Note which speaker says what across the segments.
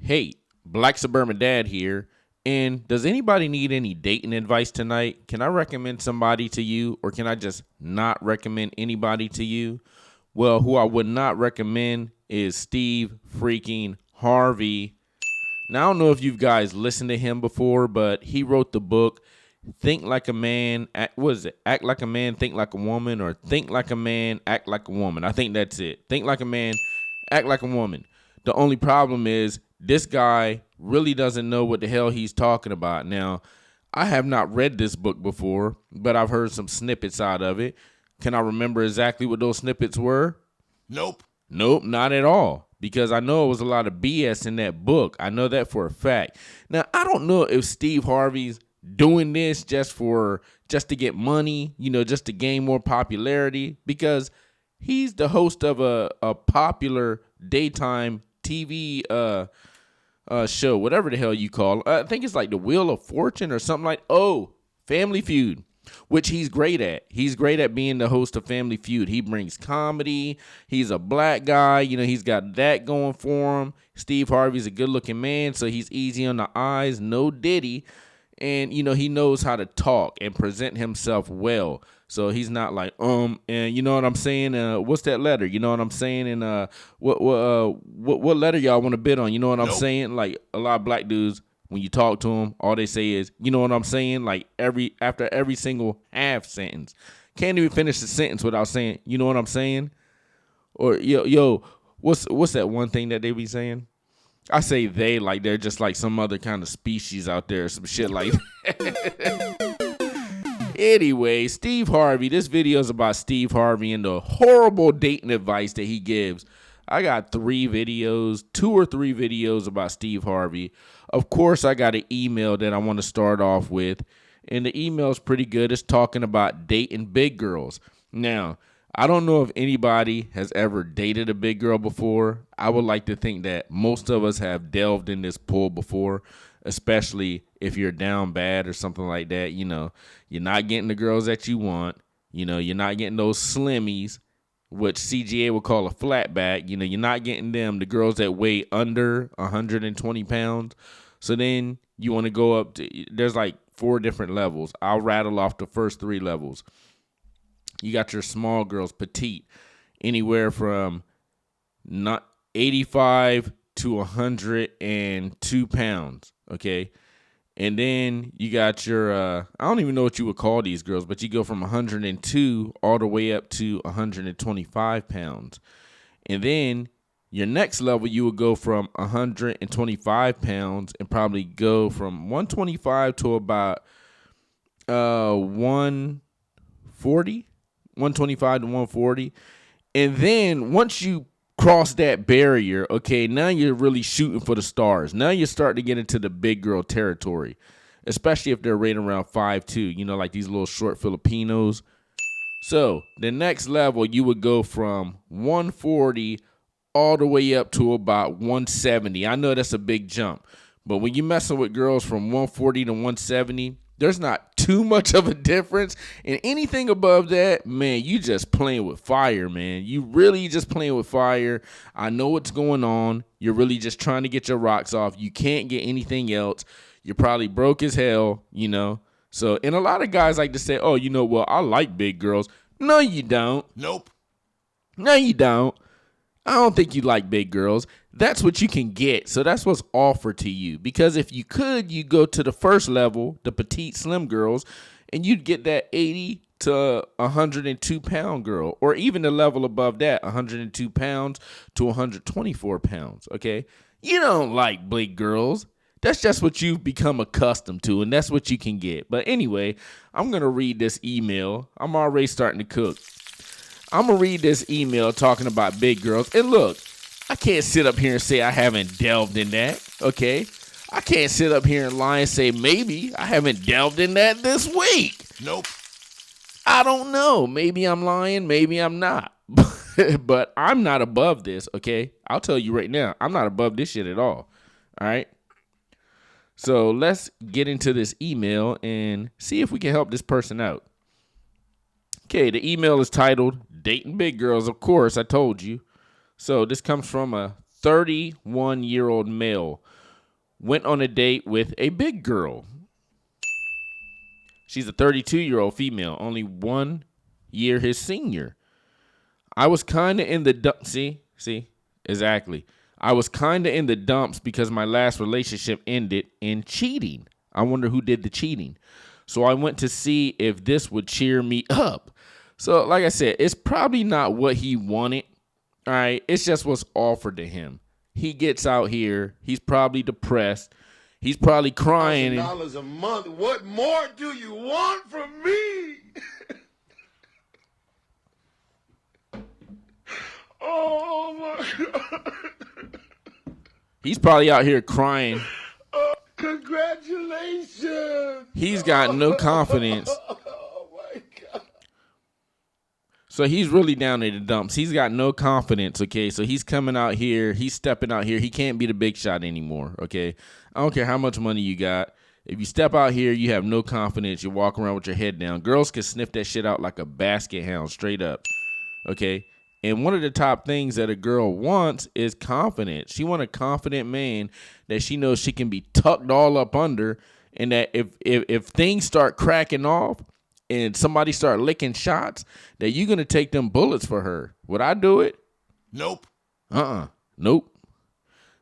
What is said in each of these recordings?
Speaker 1: Hey, Black Suburban Dad here. And does anybody need any dating advice tonight? Can I recommend somebody to you, or can I just not recommend anybody to you? Well, who I would not recommend is Steve freaking Harvey. Now, I don't know if you guys listened to him before, but he wrote the book Think Like a Man, Act Like a Man, Think Like a Woman, or Think Like a Man, Act Like a Woman. I think that's it. Think Like a Man, Act Like a Woman. The only problem is this guy really doesn't know what the hell he's talking about. Now, I have not read this book before, but I've heard some snippets out of it. Can I remember exactly what those snippets were?
Speaker 2: Nope.
Speaker 1: Nope, not at all. Because I know it was a lot of BS in that book. I know that for a fact. Now, I don't know if Steve Harvey's doing this just to get money, just to gain more popularity, because he's the host of a popular daytime TV show, whatever the hell you call it. I think it's like the Wheel of Fortune or something Family Feud, which he's great at. He's great at being the host of Family Feud. He brings comedy. He's a black guy. He's got that going for him. Steve Harvey's a good-looking man, so he's easy on the eyes, no Diddy. And, he knows how to talk and present himself well. So he's not like, and you know what I'm saying? What's that letter? You know what I'm saying? And what letter y'all want to bid on? You know what I'm saying? Like, a lot of black dudes, when you talk to them, all they say is, you know what I'm saying? Like, after every single half sentence. Can't even finish the sentence without saying, you know what I'm saying? Or, yo, what's that one thing that they be saying? I say they like they're just like some other kind of species out there, some shit like that. Anyway, Steve Harvey. This video is about Steve Harvey and the horrible dating advice that he gives. I got 2 or 3 videos about Steve Harvey. Of course, I got an email that I want to start off with, and the email is pretty good. It's talking about dating big girls. Now, I don't know if anybody has ever dated a big girl before. I would like to think that most of us have delved in this pool before, especially if you're down bad or something like that. You're not getting the girls that you want. You're not getting those slimmies, which CGA would call a flatback. You're not getting them, the girls that weigh under 120 pounds. So then you want to go up to, there's like 4 different levels. I'll rattle off the first 3 levels. You got your small girls, petite, anywhere from 85 to 102 pounds, okay? And then you got your, I don't even know what you would call these girls, but you go from 102 all the way up to 125 pounds. And then your next level, you would go from 125 pounds and probably go from 125 to about 140. 125 to 140. And then once you cross that barrier, okay, now you're really shooting for the stars. Now you're starting to get into the big girl territory, especially if they're rated around 5'2", like these little short Filipinos. So the next level, you would go from 140 all the way up to about 170. I know that's a big jump, but when you're messing with girls from 140 to 170, there's not too much of a difference. And anything above that, man, you just playing with fire, man. You really just playing with fire. I know what's going on. You're really just trying to get your rocks off. You can't get anything else. You're probably broke as hell, So, and a lot of guys like to say, oh, well, I like big girls. No, you don't.
Speaker 2: Nope.
Speaker 1: No, you don't. I don't think you like big girls. That's what you can get. So that's what's offered to you. Because if you could, you go to the first level, the petite slim girls, and you'd get that 80 to 102 pound girl, or even the level above that, 102 pounds to 124 pounds. Okay. You don't like big girls. That's just what you've become accustomed to, and that's what you can get. But anyway, I'm going to read this email. I'm already starting to cook. I'm going to read this email talking about big girls. And look, I can't sit up here and say I haven't delved in that, okay? I can't sit up here and lie and say maybe I haven't delved in that this week.
Speaker 2: Nope.
Speaker 1: I don't know. Maybe I'm lying. Maybe I'm not. But I'm not above this, okay? I'll tell you right now, I'm not above this shit at all right? So let's get into this email and see if we can help this person out. Okay, the email is titled Dating Big Girls. Of course, I told you. So this comes from a 31-year-old male went on a date with a big girl. She's a 32-year-old female, only 1 year his senior. I was kind of in the dumps. See, exactly. I was kind of in the dumps because my last relationship ended in cheating. I wonder who did the cheating. So I went to see if this would cheer me up. So like I said, it's probably not what he wanted. All right. It's just what's offered to him. He gets out here. He's probably depressed. He's probably crying.
Speaker 2: $1,000 a month. What more do you want from me? Oh my God.
Speaker 1: He's probably out here crying.
Speaker 2: Congratulations.
Speaker 1: He's got no confidence.
Speaker 2: Oh my God.
Speaker 1: So he's really down in the dumps. He's got no confidence, okay? So he's coming out here. He's stepping out here. He can't be the big shot anymore, okay? I don't care how much money you got. If you step out here, you have no confidence. You walk around with your head down. Girls can sniff that shit out like a basket hound, straight up, okay? And one of the top things that a girl wants is confidence. She wants a confident man that she knows she can be tucked all up under, and that if things start cracking off and somebody start licking shots, that you're going to take them bullets for her. Would I do it?
Speaker 2: Nope.
Speaker 1: Nope.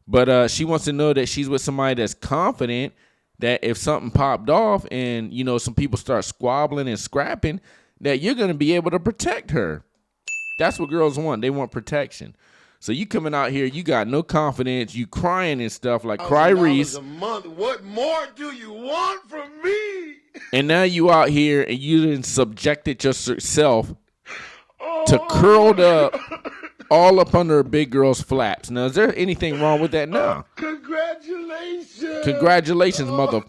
Speaker 1: But she wants to know that she's with somebody that's confident that if something popped off and, you know, some people start squabbling and scrapping, that you're going to be able to protect her. That's what girls want. They want protection. So you coming out here, you got no confidence, you crying and stuff like Cry Reese.
Speaker 2: $1,000 a month. What more do you want from me?
Speaker 1: And now you out here and you done subjected yourself to curled up all up under a big girl's flaps. Now, is there anything wrong with that? No.
Speaker 2: Congratulations.
Speaker 1: Congratulations, mother.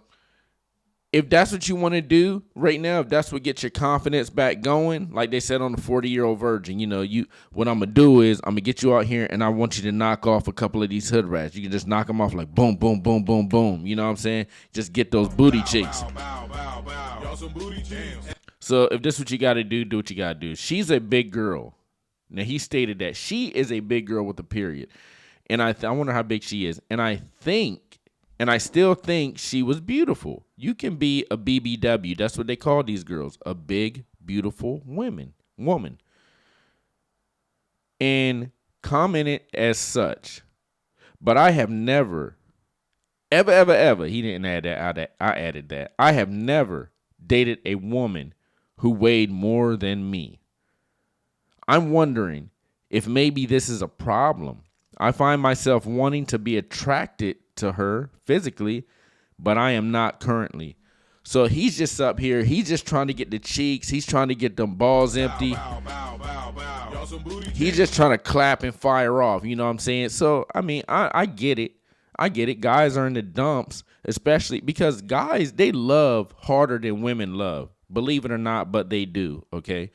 Speaker 1: If that's what you want to do right now, if that's what gets your confidence back going, like they said on the 40-Year-Old Virgin, you know, what I'm going to do is I'm going to get you out here and I want you to knock off a couple of these hood rats. You can just knock them off like boom, boom, boom, boom, boom. You know what I'm saying? Just get those booty cheeks. So if this is what you got to do what you got to do. She's a big girl. Now, he stated that she is a big girl with a period. And I wonder how big she is. And I still think she was beautiful. You can be a BBW. That's what they call these girls. A big, beautiful woman. And commented as such. But I have never, ever, he didn't add that, I added that. I have never dated a woman who weighed more than me. I'm wondering if maybe this is a problem. I find myself wanting to be attracted to her physically, but I am not currently. So he's just up here. He's just trying to get the cheeks. He's trying to get them balls empty. He's just trying to clap and fire off. You know what I'm saying? So, I mean, I get it. I get it. Guys are in the dumps, especially because guys, they love harder than women love. Believe it or not, but they do, okay?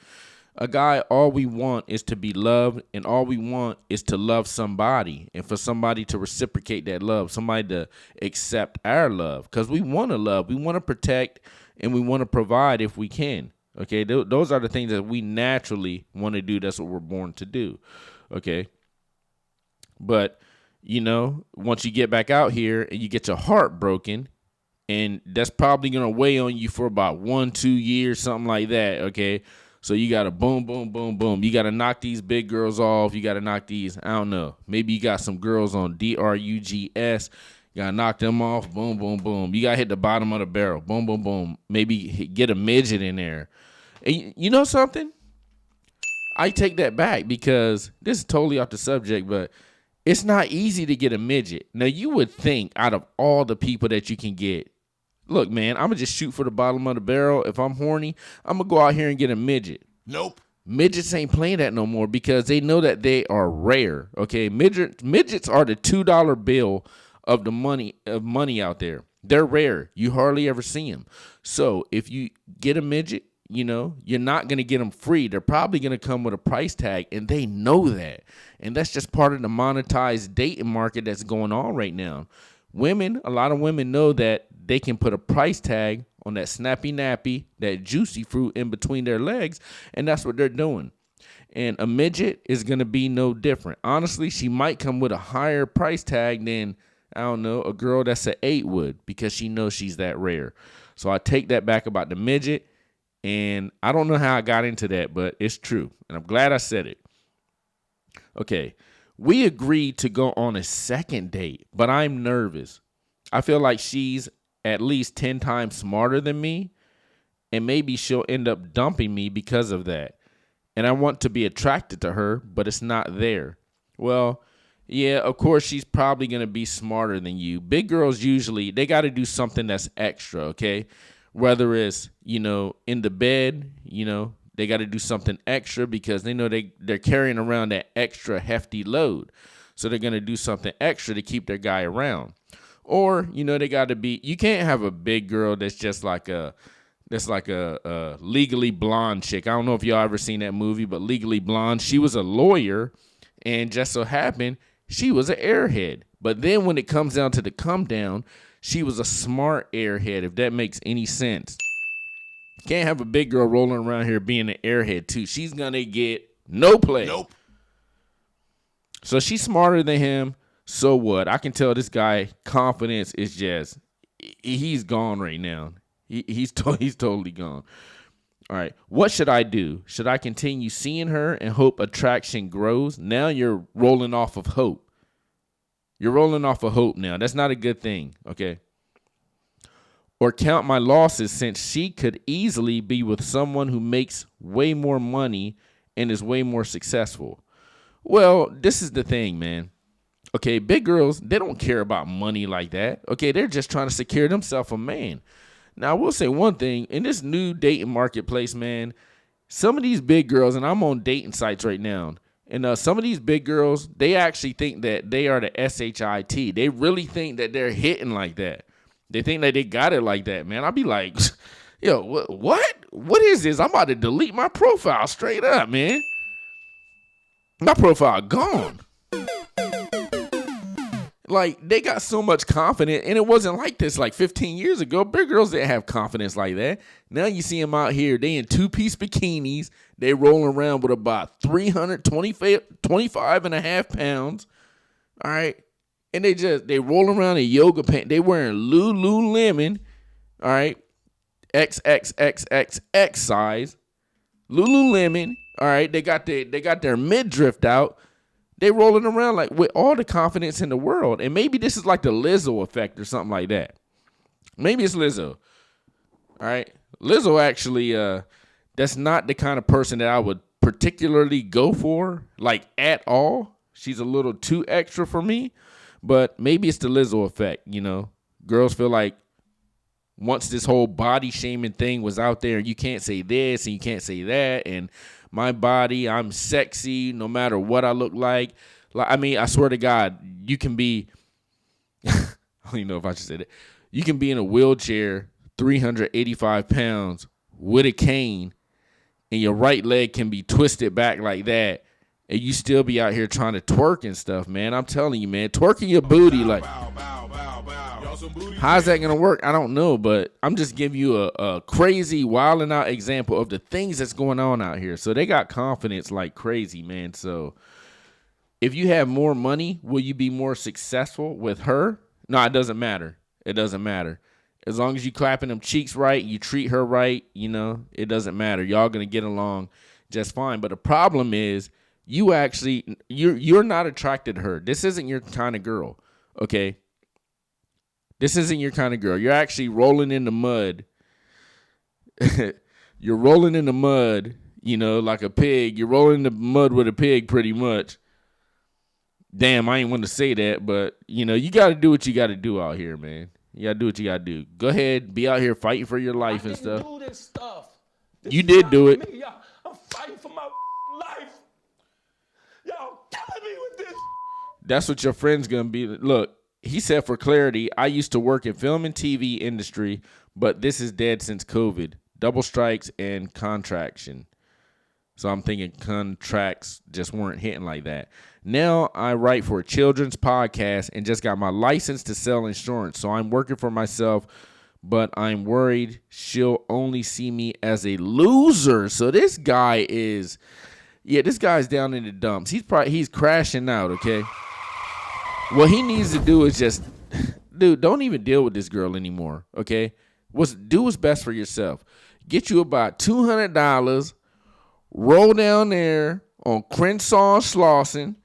Speaker 1: A guy, all we want is to be loved, and all we want is to love somebody and for somebody to reciprocate that love, somebody to accept our love, because we want to love, we want to protect, and we want to provide if we can, okay? Those are the things that we naturally want to do. That's what we're born to do, okay? But, you know, once you get back out here and you get your heart broken, and that's probably going to weigh on you for about 1-2 years, something like that, okay? So you got to boom, boom, boom, boom. You got to knock these big girls off. You got to knock these, I don't know. Maybe you got some girls on drugs. You got to knock them off. Boom, boom, boom. You got to hit the bottom of the barrel. Boom, boom, boom. Maybe get a midget in there. And you know something? I take that back because this is totally off the subject, but it's not easy to get a midget. Now, you would think out of all the people that you can get, look, man, I'm going to just shoot for the bottom of the barrel. If I'm horny, I'm going to go out here and get a midget.
Speaker 2: Nope.
Speaker 1: Midgets ain't playing that no more because they know that they are rare, okay? Midgets are the $2 bill of money out there. They're rare. You hardly ever see them. So if you get a midget, you know, you're not going to get them free. They're probably going to come with a price tag, and they know that. And that's just part of the monetized dating market that's going on right now. A lot of women know that they can put a price tag on that snappy nappy, that juicy fruit in between their legs, and that's what they're doing. And a midget is going to be no different. Honestly, she might come with a higher price tag than, I don't know, a girl that's an 8 would, because she knows she's that rare. So I take that back about the midget. And I don't know how I got into that, but it's true. And I'm glad I said it. Okay. We agreed to go on a second date, but I'm nervous. I feel like she's at least 10 times smarter than me, and maybe she'll end up dumping me because of that. And I want to be attracted to her, but it's not there. Well, yeah, of course, she's probably going to be smarter than you. Big girls usually, they got to do something that's extra, okay? Whether it's, in the bed, they got to do something extra because they know they're carrying around that extra hefty load. So they're going to do something extra to keep their guy around. Or, they got to be, you can't have a big girl that's like a Legally Blonde chick. I don't know if y'all ever seen that movie, but Legally Blonde, she was a lawyer, and just so happened she was an airhead. But then when it comes down to the come down, she was a smart airhead, if that makes any sense. Can't have a big girl rolling around here being an airhead too. She's gonna get no play.
Speaker 2: Nope.
Speaker 1: So she's smarter than him. So what? I can tell this guy confidence is just, he's gone right now. He's totally gone. All right. What should I do? Should I continue seeing her and hope attraction grows? Now you're rolling off of hope. You're rolling off of hope now. That's not a good thing. Okay. Or count my losses, since she could easily be with someone who makes way more money and is way more successful. Well, this is the thing, man. Okay. Big girls, they don't care about money like that. Okay. They're just trying to secure themselves a man. Now, I will say one thing. In this new dating marketplace, man, some of these big girls, and I'm on dating sites right now, and some of these big girls, they actually think that they are the SHIT. They really think that they're hitting like that. They think that they got it like that, man. I'll be like, yo, what? What is this? I'm about to delete my profile straight up, man. My profile gone. Like, they got so much confidence, and it wasn't like this like 15 years ago. Big girls didn't have confidence like that. Now you see them out here, they in 2-piece bikinis. They rolling around with about 325 and a half pounds. All right. And they roll around in yoga pants. They wearing Lululemon. All right. XXXXX size. Lululemon. All right. They got their midriff out. They rolling around like with all the confidence in the world. And maybe this is like the Lizzo effect or something like that. Maybe it's Lizzo. All right. Lizzo actually, that's not the kind of person that I would particularly go for, like at all. She's a little too extra for me. But maybe it's the Lizzo effect, Girls feel like once this whole body shaming thing was out there, you can't say this and you can't say that, and my body, I'm sexy no matter what I look like. I mean, I swear to God, you can be, I don't even know if I should say that. You can be in a wheelchair, 385 pounds with a cane, and your right leg can be twisted back like that, and you still be out here trying to twerk and stuff, man. I'm telling you, man, twerking your booty, like, how's that going to work? I don't know, but I'm just giving you a crazy, wilding out example of the things that's going on out here. So they got confidence like crazy, man. So if you have more money, will you be more successful with her? No, it doesn't matter. It doesn't matter. As long as you clapping them cheeks right, you treat her right, it doesn't matter. Y'all going to get along just fine. But the problem is you're not attracted to her. This isn't your kind of girl, okay? This isn't your kind of girl. You're actually rolling in the mud. You're rolling in the mud, like a pig. You're rolling in the mud with a pig pretty much. Damn, I ain't want to say that, but, you got to do what you got to do out here, man. You got to do what you got to do. Go ahead, be out here fighting for your life and stuff.
Speaker 3: Do this stuff.
Speaker 1: You did do it.
Speaker 3: Me, I'm fighting for my life. Y'all killing me with this.
Speaker 1: That's what your friend's going to be. Look. He said, for clarity, I used to work in film and TV industry, but this is dead since COVID. Double strikes and contraction. So I'm thinking contracts just weren't hitting like that. Now I write for a children's podcast and just got my license to sell insurance. So I'm working for myself, but I'm worried she'll only see me as a loser. So this guy is Yeah, this guy's down in the dumps. He's crashing out, okay? What he needs to do is just, dude, don't even deal with this girl anymore, okay? Do what's best for yourself. Get you about $200, roll down there on Crenshaw and Slauson.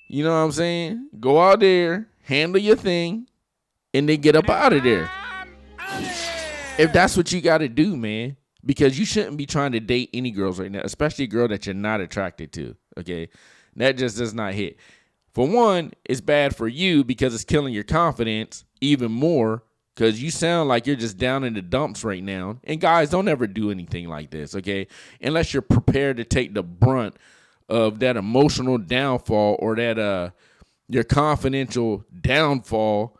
Speaker 1: You know what I'm saying? Go out there, handle your thing, and then get up out of there. If that's what you got to do, man. Because you shouldn't be trying to date any girls right now, especially a girl that you're not attracted to, okay? That just does not hit. For one, it's bad for you because it's killing your confidence even more because you sound like you're just down in the dumps right now. And guys, don't ever do anything like this, okay? Unless you're prepared to take the brunt of that emotional downfall or that your confidential downfall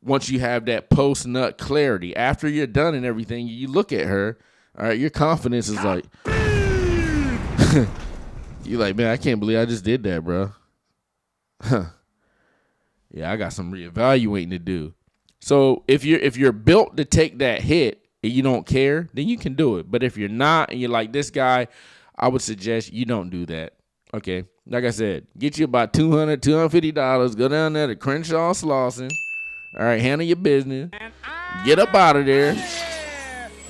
Speaker 1: once you have that post-nut clarity. After you're done and everything, you look at her, all right, your confidence is like, you're like, man, I can't believe I just did that, bro. Yeah, I got some reevaluating to do. So if you're built to take that hit and you don't care, then you can do it. But if you're not and you're like this guy, I would suggest you don't do that. Okay, like I said, get you about $200, $250. Go down there to Crenshaw Slauson. All right, handle your business. Get up out of there.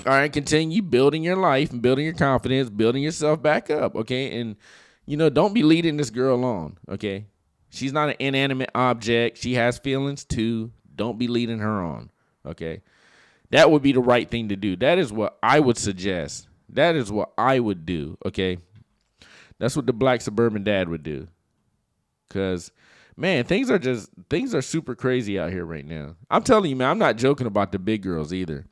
Speaker 1: All right, continue building your life and building your confidence, building yourself back up, okay? And, don't be leading this girl on, okay? She's not an inanimate object. She has feelings too. Don't be leading her on, okay? That would be the right thing to do. That is what I would suggest. That is what I would do, okay? That's what the black suburban dad would do. Because, man, things are super crazy out here right now. I'm telling you, man, I'm not joking about the big girls either.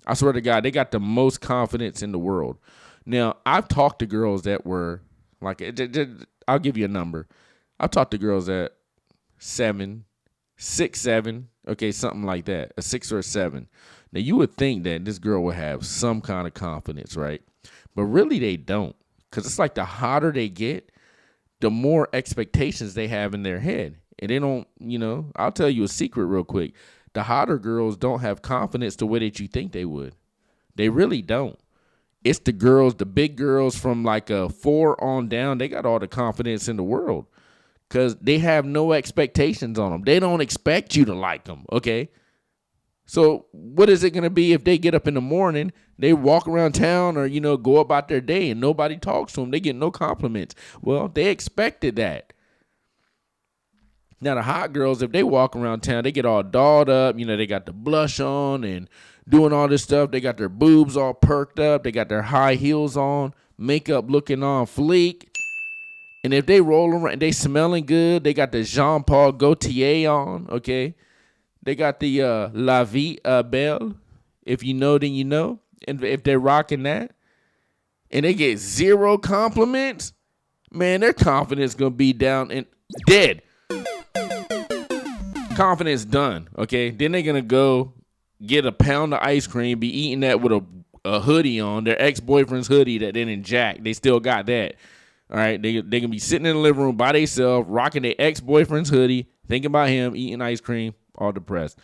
Speaker 1: I swear to God, they got the most confidence in the world. Now, I've talked to girls that were like, I'll give you a number. I've talked to girls at 7, 6, 7, okay, something like that, a 6 or a 7. Now, you would think that this girl would have some kind of confidence, right? But really, they don't. Because it's like the hotter they get, the more expectations they have in their head. And they don't, I'll tell you a secret real quick. The hotter girls don't have confidence the way that you think they would. They really don't. It's the girls, the big girls from like a 4 on down, they got all the confidence in the world because they have no expectations on them. They don't expect you to like them, okay? So what is it going to be if they get up in the morning, they walk around town or, go about their day and nobody talks to them? They get no compliments. Well, they expected that. Now, the hot girls, if they walk around town, they get all dolled up. They got the blush on and doing all this stuff. They got their boobs all perked up. They got their high heels on, makeup looking on fleek. And if they roll around, they smelling good. They got the Jean Paul Gaultier on, okay? They got the La Vie Belle. If you know, then you know. And if they're rocking that, and they get 0 compliments, man, their confidence going to be down and dead. Confidence done, okay? Then they're going to go get a pound of ice cream, be eating that with a hoodie on, their ex-boyfriend's hoodie that they didn't jack. They still got that, all right? They can be sitting in the living room by themselves, rocking their ex-boyfriend's hoodie, thinking about him, eating ice cream, all depressed.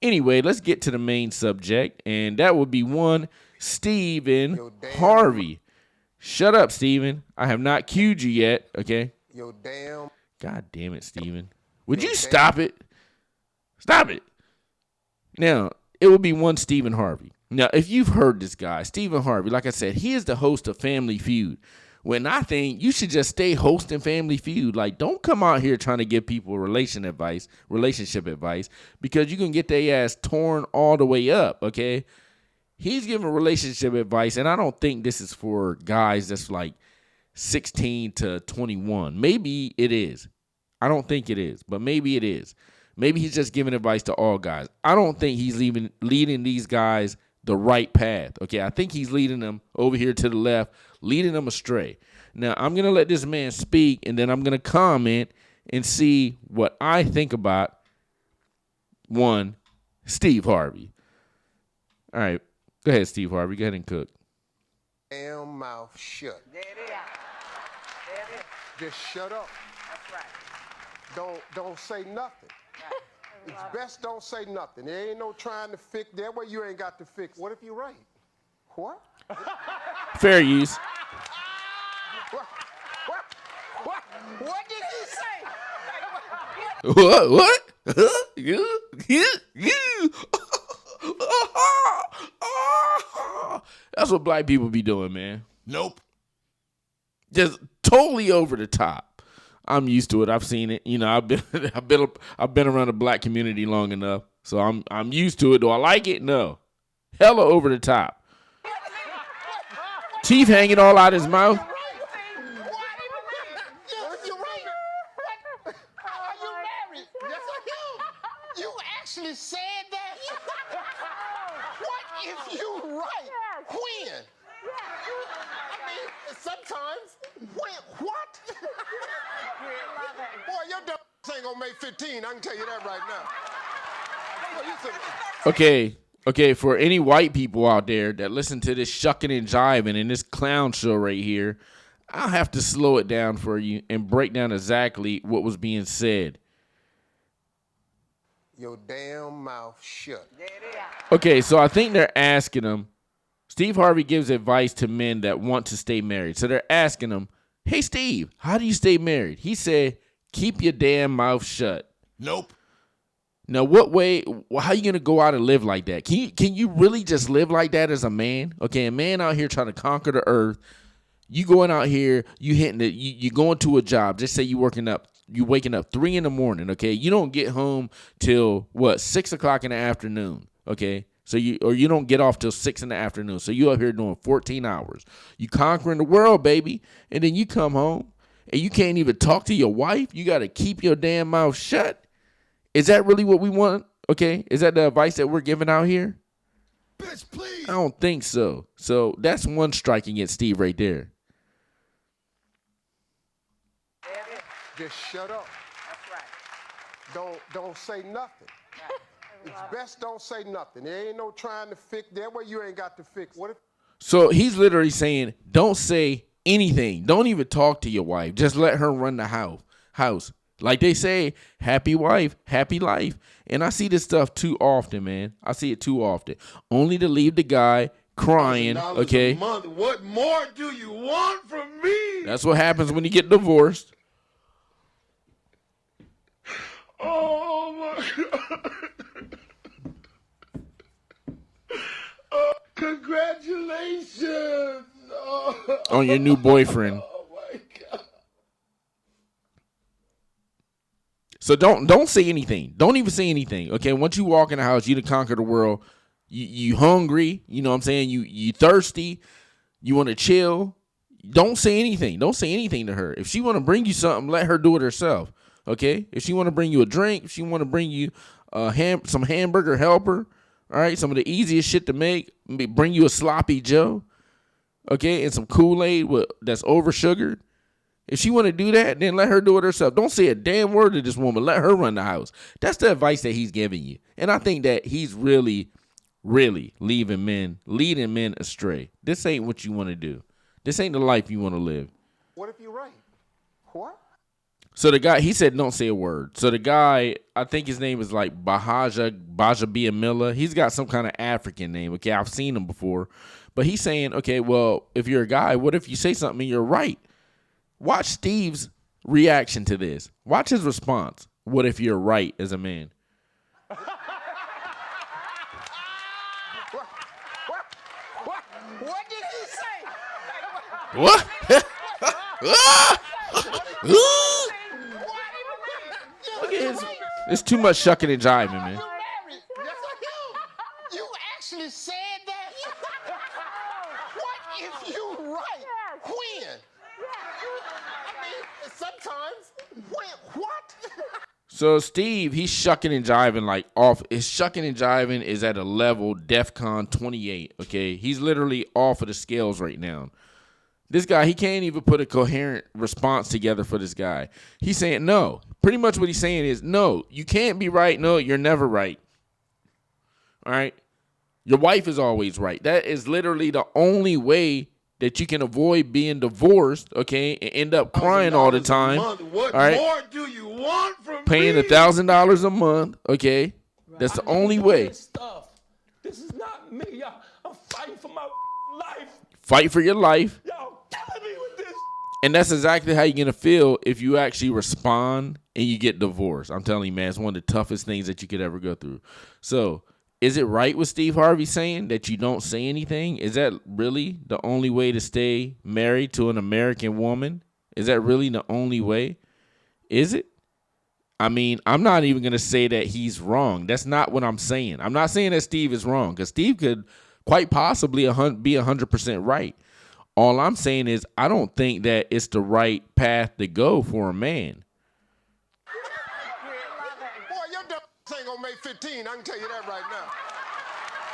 Speaker 1: Anyway, let's get to the main subject, and that would be one Stephen Harvey. Shut up, Stephen. I have not cued you yet, okay? God damn it, Stephen. Would you stop it? Stop it. Now, it would be one Stephen Harvey. Now, if you've heard this guy, Stephen Harvey, like I said, he is the host of Family Feud. When I think you should just stay hosting Family Feud. Like, don't come out here trying to give people relationship advice, because you can get their ass torn all the way up, okay? He's giving relationship advice, and I don't think this is for guys that's like 16 to 21. Maybe it is. I don't think it is, but maybe it is. Maybe he's just giving advice to all guys. I don't think he's leading these guys the right path, okay? I think he's leading them over here to the left, leading them astray. Now, I'm going to let this man speak, and then I'm going to comment and see what I think about one Steve Harvey. All right, go ahead, Steve Harvey. Go ahead and cook.
Speaker 2: Damn mouth shut.
Speaker 4: There it is. There it is.
Speaker 2: Just shut up.
Speaker 4: That's right.
Speaker 2: Don't say nothing. It's best don't say nothing. There ain't no trying to fix. That way you ain't got to fix. What if you're right? What?
Speaker 1: Fair use. What? That's what black people be doing, man.
Speaker 3: Nope.
Speaker 1: Just totally over the top. I'm used to it. I've seen it. You know, I've been around the black community long enough, so I'm used to it. Do I like it? No. Hella over the top. Teeth hanging all out his mouth.
Speaker 2: You're right. Are you married? Yes, I am. You actually said that? What if you right? When? I mean, sometimes. When? What? Boy, your dumb ain't gonna make 15. I can tell you that right now. Boy, you some-
Speaker 1: Okay, for any white people out there that listen to this shucking and jiving and this clown show right here, I'll have to slow it down for you and break down exactly what was being said.
Speaker 2: Your damn mouth shut.
Speaker 1: Okay, so I think they're asking him, Steve Harvey gives advice to men that want to stay married. So they're asking him, hey, Steve, how do you stay married? He said, keep your damn mouth shut.
Speaker 3: Nope.
Speaker 1: Now, what way? How you gonna go out and live like that? Can you really just live like that as a man? Okay, a man out here trying to conquer the earth. You going out here, you going to a job. Just say you waking up 3 a.m. Okay, you don't get home till 6 o'clock in the afternoon. Okay, so you don't get off till 6 in the afternoon. So you up here doing 14 hours. You conquering the world, baby, and then you come home and you can't even talk to your wife. You got to keep your damn mouth shut. Is that really what we want? Okay, is that the advice that we're giving out here?
Speaker 3: Bitch, please.
Speaker 1: I don't think so. So that's one strike against Steve right there.
Speaker 2: Just shut up.
Speaker 4: That's right.
Speaker 2: Don't say nothing. It's best don't say nothing. There ain't no trying to fix. That way you ain't got to fix. What if?
Speaker 1: So he's literally saying, don't say anything. Don't even talk to your wife. Just let her run the house. Like they say, happy wife, happy life. And I see this stuff too often, man. I see it too often. Only to leave the guy crying, okay?
Speaker 3: A month. What more do you want from me?
Speaker 1: That's what happens when you get divorced.
Speaker 3: Oh, my God. Oh, congratulations. Oh.
Speaker 1: On your new boyfriend.
Speaker 3: Oh, my God.
Speaker 1: So don't say anything. Don't even say anything. Okay, once you walk in the house, you to conquer the world. You hungry. You know what I'm saying? You thirsty. You want to chill. Don't say anything. Don't say anything to her. If she want to bring you something, let her do it herself. Okay? If she want to bring you a drink, if she want to bring you some hamburger helper, all right, some of the easiest shit to make, bring you a sloppy Joe, okay, and some Kool-Aid that's over sugared. If she want to do that, then let her do it herself. Don't say a damn word to this woman. Let her run the house. That's the advice that he's giving you. And I think that he's really, really leading men astray. This ain't what you want to do. This ain't the life you want to live.
Speaker 2: What if you're right? What?
Speaker 1: So the guy, he said, don't say a word. So the guy, I think his name is like Baja Biamila. He's got some kind of African name. Okay, I've seen him before. But he's saying, okay, well, if you're a guy, what if you say something and you're right? Watch Steve's reaction to this. Watch his response. What if you're right as a man?
Speaker 2: What did he say?
Speaker 1: What? Look at his. It's too much shucking and jiving, man.
Speaker 2: You married? Yes, I am. You actually said that? What if you right? When? I mean, sometimes. When? What?
Speaker 1: So Steve, he's shucking and jiving like off. His shucking and jiving is at a level DEFCON 28. Okay, he's literally off of the scales right now. This guy, he can't even put a coherent response together for this guy. He's saying no. Pretty much what he's saying is no. You can't be right. No, you're never right. All right. Your wife is always right. That is literally the only way that you can avoid being divorced, okay, and end up crying all the time.
Speaker 3: What
Speaker 1: all right?
Speaker 3: more do you want from
Speaker 1: Paying
Speaker 3: me?
Speaker 1: $1,000 a month, okay? That's the only way.
Speaker 3: This stuff. This is not me, y'all. I'm fighting for my life.
Speaker 1: Fight for your life.
Speaker 3: Y'all killing me with this.
Speaker 1: And that's exactly how you're going to feel if you actually respond and you get divorced. I'm telling you, man, it's one of the toughest things that you could ever go through. So is it right what Steve Harvey saying that you don't say anything? Is that really the only way to stay married to an American woman? Is that really the only way? Is it? I mean, I'm not even going to say that he's wrong. That's not what I'm saying. I'm not saying that Steve is wrong because Steve could quite possibly be 100% right. All I'm saying is I don't think that it's the right path to go for a man.
Speaker 2: Boy, your dumb ass ain't gonna make 15. I can tell you that right now.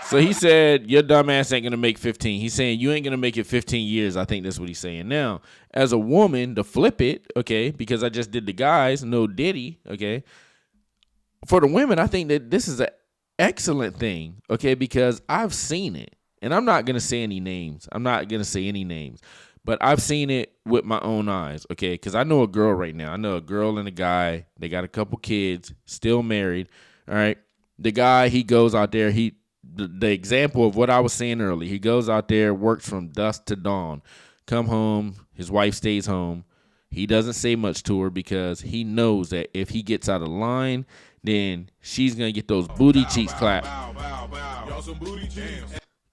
Speaker 1: So he said, your dumb ass ain't going to make 15. He's saying you ain't going to make it 15 years. I think that's what he's saying. Now, as a woman, to flip it, okay, because I just did the guys, no Diddy, okay. For the women, I think that this is an excellent thing, okay, because I've seen it. And I'm not going to say any names. But I've seen it with my own eyes, okay? Because I know a girl right now. I know a girl and a guy. They got a couple kids, still married, all right? The guy, he goes out there. The example of what I was saying earlier, he goes out there, works from dusk to dawn, come home, his wife stays home. He doesn't say much to her because he knows that if he gets out of line, then she's going to get those booty cheeks clapped.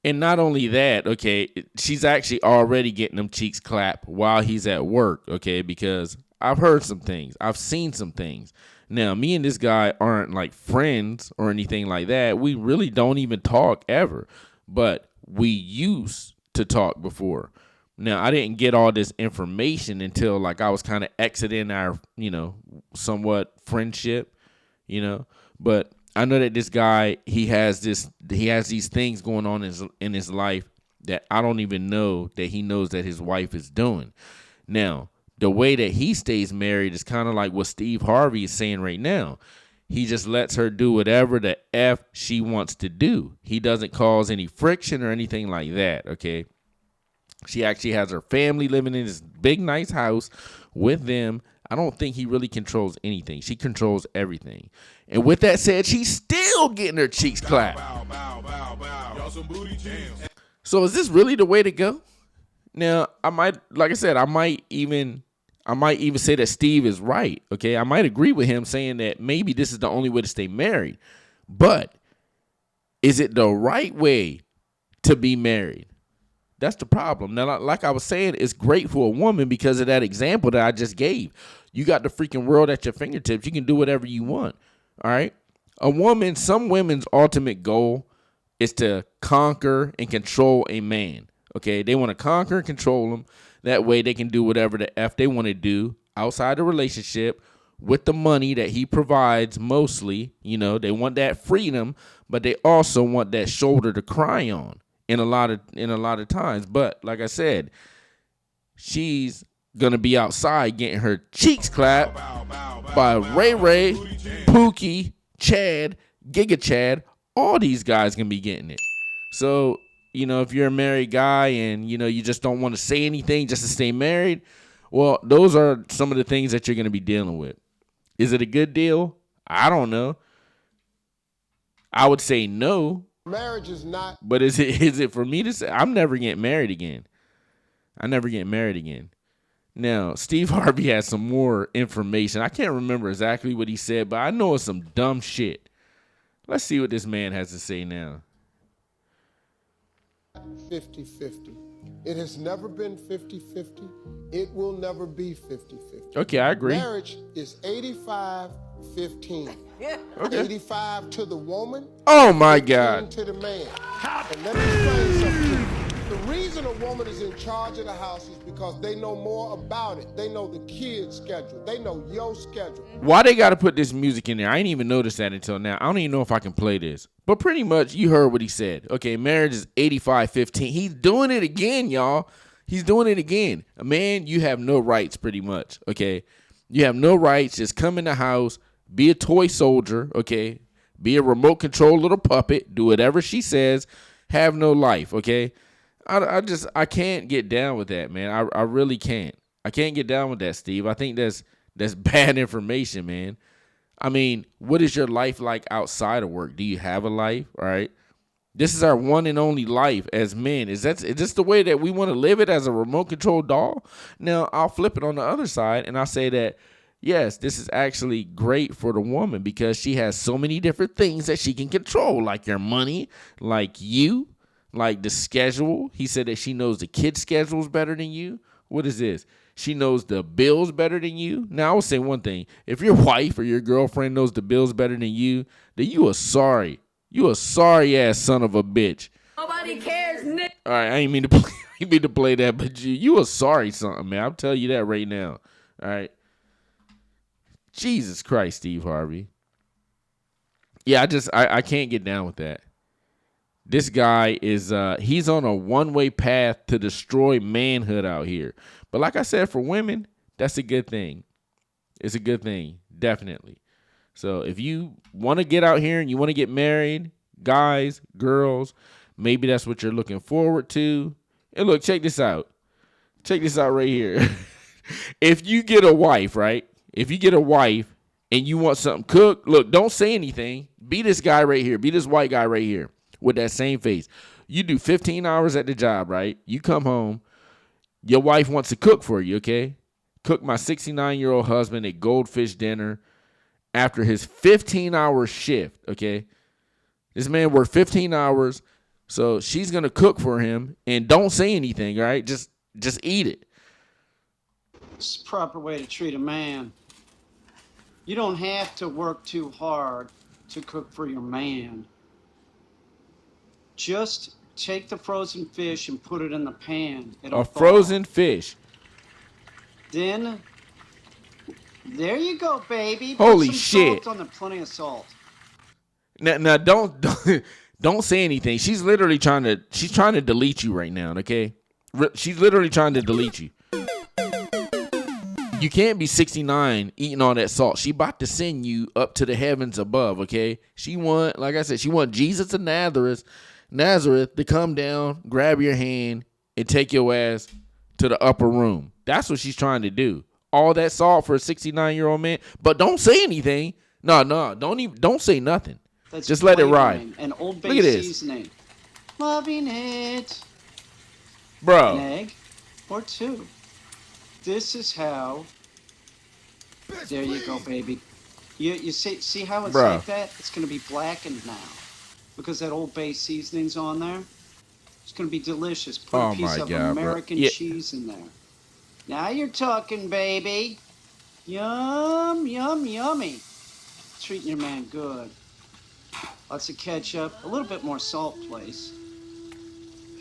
Speaker 1: And not only that, okay, she's actually already getting them cheeks clapped while he's at work, okay, because I've heard some things. I've seen some things. Now, me and this guy aren't like friends or anything like that. We really don't even talk ever, but we used to talk before. Now, I didn't get all this information until like I was kind of exiting our, somewhat friendship, but I know that this guy, he has these things going on in his life that I don't even know that he knows that his wife is doing. Now, the way that he stays married is kind of like what Steve Harvey is saying right now. He just lets her do whatever the F she wants to do. He doesn't cause any friction or anything like that, okay? She actually has her family living in this big, nice house with them. I don't think he really controls anything. She controls everything. And with that said, she's still getting her cheeks clapped. So is this really the way to go? Now, I might even say that Steve is right, okay? I might agree with him saying that maybe this is the only way to stay married. But is it the right way to be married? That's the problem. Now, like I was saying, it's great for a woman because of that example that I just gave. You got the freaking world at your fingertips. You can do whatever you want, all right? Some women's ultimate goal is to conquer and control a man, okay? They want to conquer and control him. That way they can do whatever the F they want to do outside the relationship with the money that he provides mostly. They want that freedom, but they also want that shoulder to cry on. In a lot of times. But like I said, she's gonna be outside getting her cheeks clapped by Ray, Pookie, Chad, Giga Chad. All these guys can be getting it. So, if you're a married guy and you just don't want to say anything just to stay married, well, those are some of the things that you're gonna be dealing with. Is it a good deal? I don't know. I would say no.
Speaker 2: Marriage is not.
Speaker 1: But is it for me to say? I'm never getting married again. Now, Steve Harvey has some more information. I can't remember exactly what he said, but I know it's some dumb shit. Let's see what this man has to say now.
Speaker 2: 50-50. It has never been 50-50. It will never be 50-50.
Speaker 1: Okay, I agree.
Speaker 2: Marriage is 85-15.
Speaker 1: Okay.
Speaker 2: 85 to the woman.
Speaker 1: Oh my
Speaker 2: 15
Speaker 1: God.
Speaker 2: to the man. And let me explain something to you. The reason a woman is in charge of the house is because they know more about it. They know the kids' schedule. They know your schedule.
Speaker 1: Why they got to put this music in there? I didn't even notice that until now. I don't even know if I can play this. But pretty much, you heard what he said. Okay, marriage is 85-15. He's doing it again, y'all. He's doing it again. Man, you have no rights, pretty much. Okay, you have no rights. Just come in the house, be a toy soldier. Okay, be a remote control little puppet. Do whatever she says. Have no life. Okay. I can't get down with that, man. I really can't. I can't get down with that, Steve. I think that's bad information, man. I mean, what is your life like outside of work? Do you have a life? All right. This is our one and only life as men. Is this the way that we want to live it, as a remote control doll? Now, I'll flip it on the other side and I'll say that, yes, this is actually great for the woman because she has so many different things that she can control, like your money, like you, like the schedule. He said that she knows the kid schedules better than you. What is this? She knows the bills better than you. Now, I will say one thing. If your wife or your girlfriend knows the bills better than you, then you are sorry. You a sorry ass son of a bitch.
Speaker 5: Nobody cares, Nick.
Speaker 1: All right, I ain't mean to play that, but you a sorry something, man. I'll tell you that right now. All right. Jesus Christ, Steve Harvey. Yeah, I can't get down with that. This guy is he's on a one-way path to destroy manhood out here. But like I said, for women, that's a good thing. It's a good thing, definitely. So if you want to get out here and you want to get married, guys, girls, maybe that's what you're looking forward to. And look, check this out. Check this out right here. If you get a wife, right? If you get a wife and you want something cooked, look, don't say anything. Be this guy right here. Be this white guy right here with that same face. You do 15 hours at the job, right? You come home. Your wife wants to cook for you, okay? Cook my 69-year-old husband a goldfish dinner after his 15-hour shift, okay? This man worked 15 hours, so she's going to cook for him, and don't say anything, all right? Just eat it.
Speaker 6: It's the proper way to treat a man. You don't have to work too hard to cook for your man. Just take the frozen fish and put it in the pan. It'll thaw.
Speaker 1: Frozen fish.
Speaker 6: Then, there you go, baby.
Speaker 1: Holy
Speaker 6: put some
Speaker 1: shit.
Speaker 6: Salt on there, plenty of salt.
Speaker 1: Now don't say anything. She's trying to delete you right now, okay? She's literally trying to delete you. You can't be 69 eating all that salt. She about to send you up to the heavens above, okay? Like I said, she want Jesus of Nazareth to come down, grab your hand, and take your ass to the upper room. That's what she's trying to do. All that salt for a 69-year-old man, but don't say anything. No, don't say nothing.
Speaker 6: That's
Speaker 1: just let it ride.
Speaker 6: And Old Bay
Speaker 1: Look at this.
Speaker 6: seasoning. Loving it.
Speaker 1: Bro.
Speaker 6: An egg or two. This is how. There you go, baby. You see how it's like that? It's going to be blackened now because that Old Bay seasoning's on there. It's going to be delicious. Put a piece of American cheese in there. Now you're talking, baby. Yum, yum, yummy. Treating your man good. Lots of ketchup. A little bit more salt, please.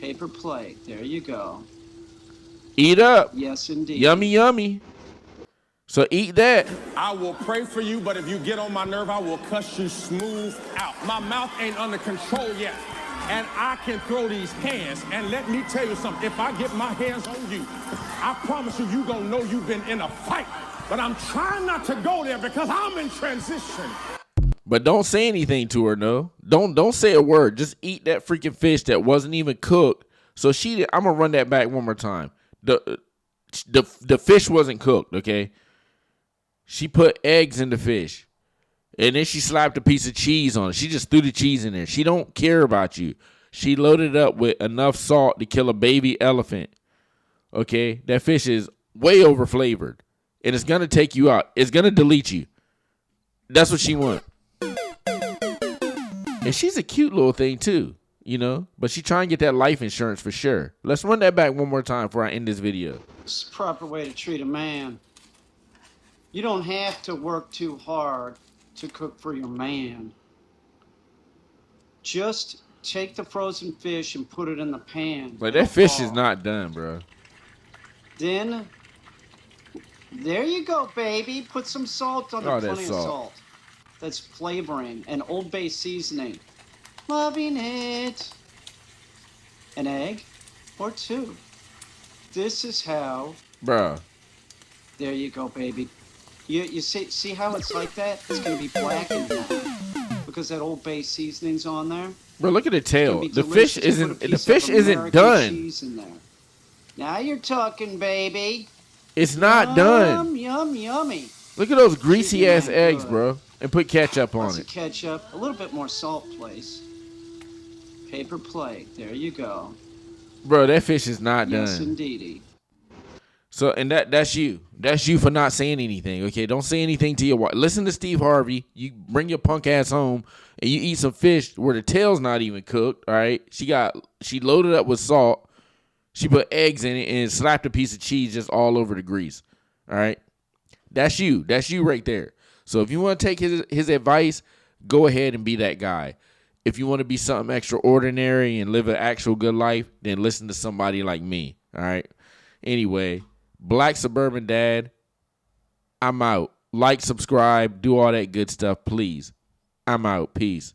Speaker 6: Paper plate. There you go.
Speaker 1: Eat up.
Speaker 6: Yes, indeed.
Speaker 1: Yummy, yummy. So eat that.
Speaker 3: I will pray for you, but if you get on my nerve, I will cuss you smooth out. My mouth ain't under control yet. And I can throw these hands. And let me tell you something. If I get my hands on you, I promise you, you gonna know you've been in a fight. But I'm trying not to go there because I'm in transition.
Speaker 1: But don't say anything to her, no. Don't say a word. Just eat that freaking fish that wasn't even cooked. So I'm gonna run that back one more time. The fish wasn't cooked, okay? She put eggs in the fish. And then she slapped a piece of cheese on it. She just threw the cheese in there. She don't care about you. She loaded it up with enough salt to kill a baby elephant. Okay? That fish is way over flavored. And it's going to take you out. It's going to delete you. That's what she wants. And she's a cute little thing too, you know? But she trying to get that life insurance for sure. Let's run that back one more time before I end this video.
Speaker 6: It's the proper way to treat a man. You don't have to work too hard to cook for your man. Just take the frozen fish and put it in the pan.
Speaker 1: But that fish is not done, bro.
Speaker 6: Then, there you go, baby. Put some salt on there, plenty of salt. That's flavoring and Old Bay seasoning. Loving it. An egg or two. This is how.
Speaker 1: Bro.
Speaker 6: There you go, baby. You see how it's like that? It's going to be blackened now because that Old Bay seasoning's on there.
Speaker 1: Bro, look at the tail. The fish isn't done.
Speaker 6: Cheese in there. Now you're talking, baby.
Speaker 1: It's not done.
Speaker 6: Yum, yummy.
Speaker 1: Look at those greasy ass eggs, bro. And put ketchup on
Speaker 6: Lots
Speaker 1: it.
Speaker 6: of ketchup. A little bit more salt, please. Paper plate. There you go.
Speaker 1: Bro, that fish is not
Speaker 6: Yes,
Speaker 1: done.
Speaker 6: indeedy.
Speaker 1: So, and that's you. That's you for not saying anything, okay? Don't say anything to your wife. Listen to Steve Harvey. You bring your punk ass home and you eat some fish where the tail's not even cooked, all right? She loaded up with salt. She put eggs in it and slapped a piece of cheese just all over the grease, all right? That's you. That's you right there. So if you want to take his advice, go ahead and be that guy. If you want to be something extraordinary and live an actual good life, then listen to somebody like me, all right? Anyway, Black Suburban Dad, I'm out. Like, subscribe, do all that good stuff, please. I'm out. Peace.